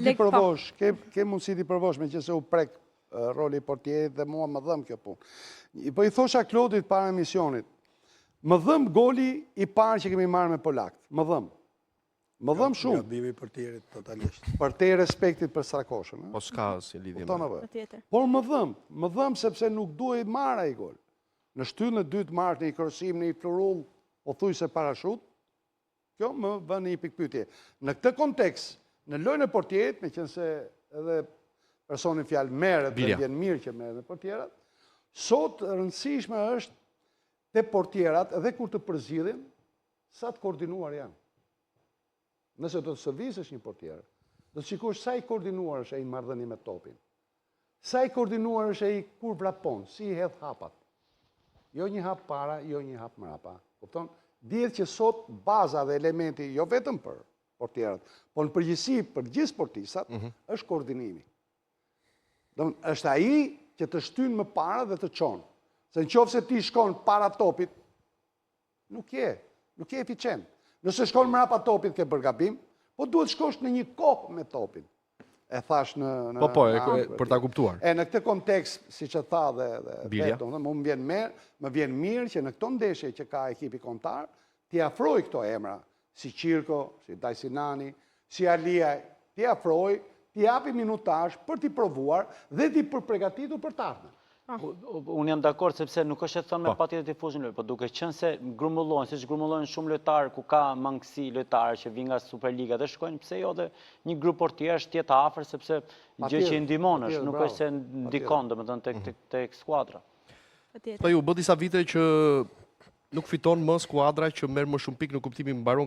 Ti provosh, ke mundësi ti provosh me që se u prek roli i portierit dhe mua më dhëm kjo punë. Po i thosha Klodit para emisionit, më dhëm goli i parë që kemi marrë me Polakt, më dhëm. Më dhëm shumë. Gabimi i portierit totalisht. Për te respektit për Strakoshën. Po s'ka si lidhje. Por më dhëm sepse nuk duhet marrë ai gol. Në shtyllën e dytë marrë në i kërësim, në i flurull, o thuj se parashut, kjo më bën një pikpyetje. Në këtë kontekst, në lojën e portierit, me qenë se edhe personin fjalë merret dhe vjen mirë që merret me portierat, sot rëndësishme është te portierat, edhe kur të përzidhin, sa të koordinuar janë. Nëse do të sëvizësh një portier, do të shikosh sa i koordinuar është ai në marrëdhënie me topin. Sa i koordinuar është ai kur vrapon, si i hedh hapat. Jo një hap para, jo një hap mrapa. Kupton? Dihet që sot baza dhe elementi, jo vetëm për portierat, por në përgjithësi për gjithë sportistat, është koordinimi. Është ai që të shtyn më para dhe të çon. Se nëse ti shkon para topit, nuk je eficient. Nëse shkon mrapa topit ke bërë gabim, po duhet shkosh në një kohë me topin. E thash në... Po, për ta kuptuar. Në këtë kontekst, si që tha dhe vetëm, më vjen mirë që në këto ndeshje që ka ekipi kombëtar, ti afroj këto emra, si Qirko, si Dajsinani, si Alia, ti afroj, ti japi minutazh për t'i provuar dhe t'i përpregatitur për të ardhmen. Unë jam dakord sepse nuk është e thënë me patjetër tifozin lojë, por duke qenë se grumullojnë, siç grumullojnë shumë lojtarë ku ka mangësi lojtarë që vinë nga Superliga dhe shkojnë, pse jo dhe një grup portierësh të jetë afër sepse gjë që i ndihmon është, nuk është se ndikon domethënë tek skuadra. Po ju bë disa vite që nuk fiton më skuadra që merr më shumë pikë në kuptimin mbaron